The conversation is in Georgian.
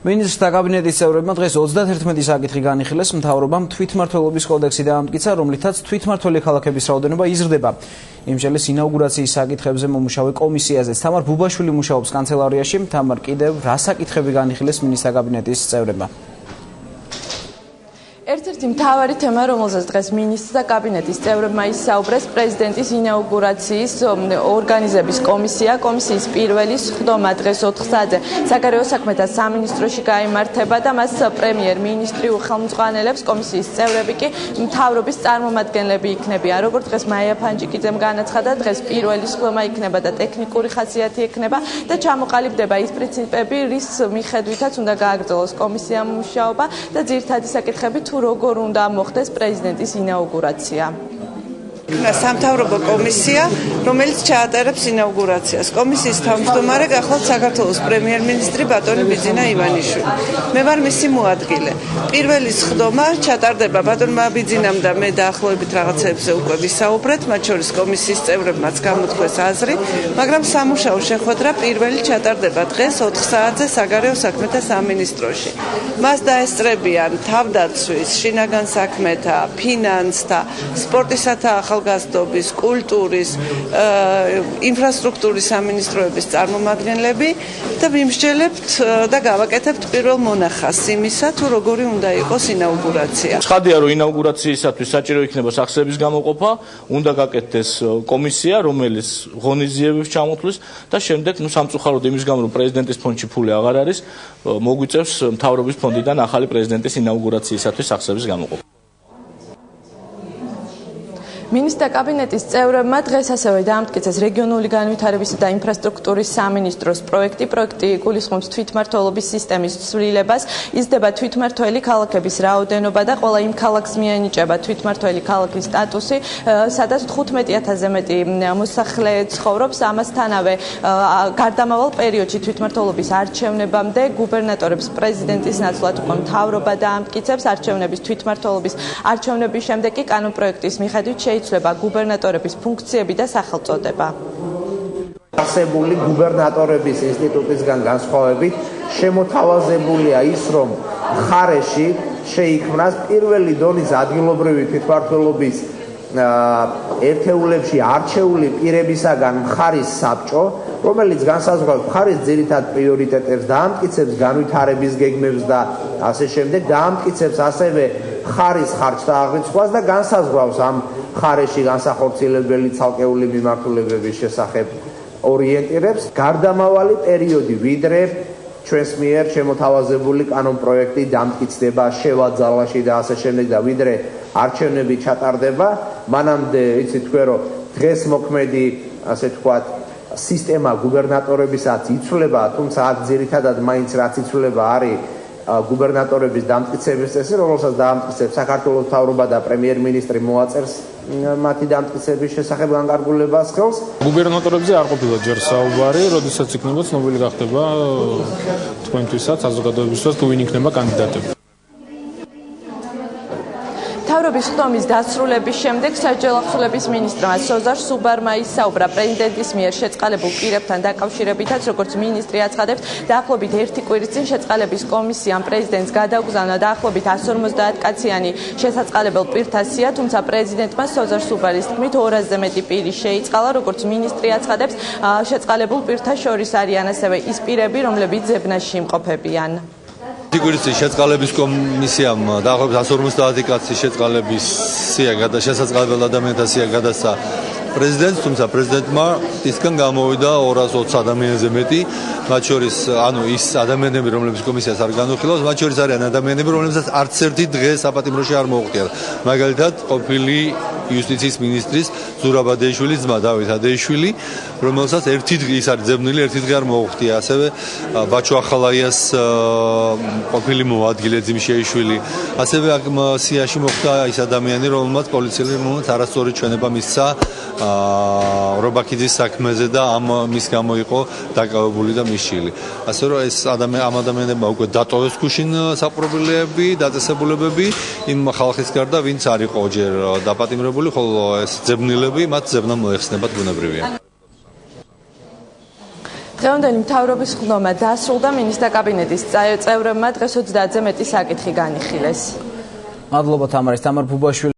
მინისტრთა კაბინეტის წევრებმა დღეს 31 საკითხი განიხილეს, მთავრობამ თვითმმართველობის კოდექსი დაამტკიცა, რომლითაც თვითმმართველი ქალაქების რაოდენობა იზრდება. იმჟელეს ინაუგურაციის საკითხებზე მომუშავე კომისიაზე თამარ ბუბაშვილი მუშაობს კანცელარიაში. თამარ, კიდევ რა საკითხები განიხილეს მინისტრთა კაბინეტის წევრებმა? ერთ-ერთი მთავარი თემა, რომელზეც დღეს მინისტრთა კაბინეტის წევრებმა ისაუბრეს, პრეზიდენტის ინაუგურაციის ორგანიზების კომისიის პირველი სხდომა დღეს 4 საათზე საგარეო საქმეთა სამინისტროში გაიმართება და მას პრემიერ-მინისტრი უხელმძღვანელებს, კომისიის წევრები კი მთავრობის წარმომადგენლები იქნებიან. როგორც დღეს მაია ფანჯიკიძემ განაცხადა, დღეს პირველი სხდომა იქნება და ტექნიკური ხასიათი ექნება და ჩამოყალიბდება ის პრინციპები, რის მიხედვითაც უნდა გააგრძელოს კომისიამ მუშაობა და ძირითადი საკითხები როგორ უნდა მოხდეს პრეზიდენტის ინაუგურაცია. სამთავრობო კომისია, რომელიც ჩაატარებს ინაუგურაციას. კომისიის თავმჯდომარე გახლავთ საქართველოს პრემიერ-მინისტრი ბატონი ბიძინა ივანიშვილი. მე ვარ მისი მოადგილე. პირველი სხდომა ჩატარდება ბატონმა ბიძინამ და მე დაახლოებით რაღაცებზე უკვე ვისაუბრეთ, მათ შორის კომისიის წევრებმაც გამოთქვეს აზრი, მაგრამ სამუშაო შეხვედრა პირველი ჩატარდება დღეს 4 საათზე საგარეო საქმეთა სამინისტროში. მას დაესწრებიან თავდაცვის, შინაგან საქმეთა, ფინანსთა, სპორტისათა ახალგაზრდობის, კულტურის, ინფრასტრუქტურის სამინისტროების წარმომადგენლები და ვიმსჯელებთ და გავაკეთებთ პირველ მონახას იმისა, თუ როგორი უნდა იყოს ინაუგურაცია. ცხადია, რომ ინაუგურაციისათვის საჭირო იქნება სახსრების გამოყოფა, უნდა გაკეთდეს კომისია, რომელიც ღონისძიებებს ჩამოთვლის და შემდეგ სამწუხაროდ იმის გამო, რომ პრეზიდენტის ფონდში ფული აღარ არის, მოგვიწევს მთავრობის ფონდიდან ახალი პრეზიდენტის ინაუგურაციისათვის სახსრების გამოყოფა. მინისტრთა კაბინეტის წევრებმა დღეს ასევე დაამტკიცეს რეგიონული განვითარებისა და ინფრასტრუქტურის სამინისტროს პროექტი გულისხმობს თვითმმართველობის სისტემის ცვლილებას, იზრდება თვითმმართველი ქალაქების რაოდენობა და ყველა იმ ქალაქს მიენიჭება თვითმმართველი ქალაქის სტატუსი, სადაც 15,000-ზე მეტი მოსახლე ცხოვრობს. ამასთანავე გარდამავალ პერიოდში თვითმმართველობის არჩევნებამდე გუბერნატორებს პრეზიდენტის ნაცვლად უკვე მთავრობა დაამტკიცებს. არჩევნების თვითმმართველობის არჩევნების შემდეგ კი კანონპროექტის მიხედვით იცვლება გუბერნატორების ფუნქციები და სახელწოდება. არსებული გუბერნატორების ინსტიტუტისგან განსხვავებით შემოთავაზებულია ის, რომ მხარეში შეიქმნას პირველი დონის ადგილობრივი თვითმმართველობის ერთეულებში არჩეული პირებისაგან მხარის საბჭო, რომელიც განსაზღვრავს მხარის ძირითად პრიორიტეტებს, დაამტკიცებს განვითარების გეგმებს და ასე შემდეგ, დაამტკიცებს ასევე მხარის ხარჯთა აღრიცხვას და განსაზღვრავს ამ მხარეში განსახორციელებელი ცალკეული მიმართულებების შესახებ ორიენტირებს. გარდამავალი პერიოდი, ვიდრე ჩვენს მიერ შემოთავაზებული კანონპროექტი დამტკიცდება შევაძალაში და ასე შემდეგ და ვიდრე არჩევნები ჩატარდება, მანამდე იცით თქვენ რომ დღეს მოქმედი ასე თქვათ სისტემა გუბერნატორებისაც იცვლება, თუმცა აქ ძირითადად მაინც რაც იცვლება არის გუბერნატორების დამტკიცების წესი, რომელსაც დაამტკიცებს საქართველოს მთავრობა და პრემიერ-მინისტრი მოაწერს მათი დამტკიცების შესახებ განკარგულებას ხელს. გუბერნატორებზე არ ყოფილა ჯერ საუბარი, როდესაც იქნება ცნობილი გახდება თქვენთვისაც, საზოგადოებისათვის თუ ვინ იქნება კანდიდატები. მთავრობის სხდომის დასრულების შემდეგ საჯარო ახსოვების მინისტრმა სოზარ სუბარმა ისაუბრა პრეზიდენტის მიერ შეწყალებულ პირებთან დაკავშირებითაც, როგორც მინისტრი აცხადებს, დაახლოებით 1 კვირის წინ შეწყალების კომისიამ პრეზიდენტს გადაუგზავნა დაახლოებით 150 კაციანი შესაწყალებელ პირთა სია, თუმცა პრეზიდენტმა სოზარ სუბარის თქმით 200-ზე მეტი პირი შეიწყალა, როგორც მინისტრი აცხადებს, შეწყალებულ პირთა შორის არიან ასევე ის პირები, რომლებიც ზებნაში იმყოფებიან. კვირის შეწყალების კომისიამ დაახლოებით 150 კაცის შეწყალების სია შესაწყალებელ ადამიანთა სია გადასცა პრეზიდენტს, თუმცა პრეზიდენტმა ისგან გამოვიდა 220 ადამიანზე მეტი, მათ შორის ის ადამიანები, რომლებიც კომისიას არ განუხილავს, მათ შორის არიან ადამიანები, რომლებსაც არც ერთი დღე საპატიმროში არ მოუღწია. მაგალითად, ყოფილი იუსტიციის მინისტრის ზურაბ ადეიშვილის ძმა დავით ადეიშვილი, რომელსაც ერთი დღე ის არის ძებნილი, ერთი დღე არ მოუღწია. ასევე ბაჩო ახალაიას ყოფილი მოადგილე ძიმშეიშვილი. ასევე აქ სიაში მოხდა ის ადამიანი, რომელმაც პოლიციელებს არასწორი ჩვენება მისცა რობაქიძის საქმეზე და მის გამო იყო დაკავებული და მისშილი. ასე რომ ეს ამ ადამიანებმა უკვე დატოვეს გუშინ საპრობილეები, დაწესებულებები იმ ხალხის გარდა, ვინც არ იყო ჯერ დაპატიმრებული, ხოლო ეს ძებნილები, მათ ძებნა მოეხსნებათ ბუნებრივია. დღევანდელი მთავრობის ხდომა დასრულდა, მინისტრთა კაბინეტის წევრებმა დღეს 30-ზე მეტი საკითხი განიხილეს. მადლობა თამარის. თამარ ბუბაშვილი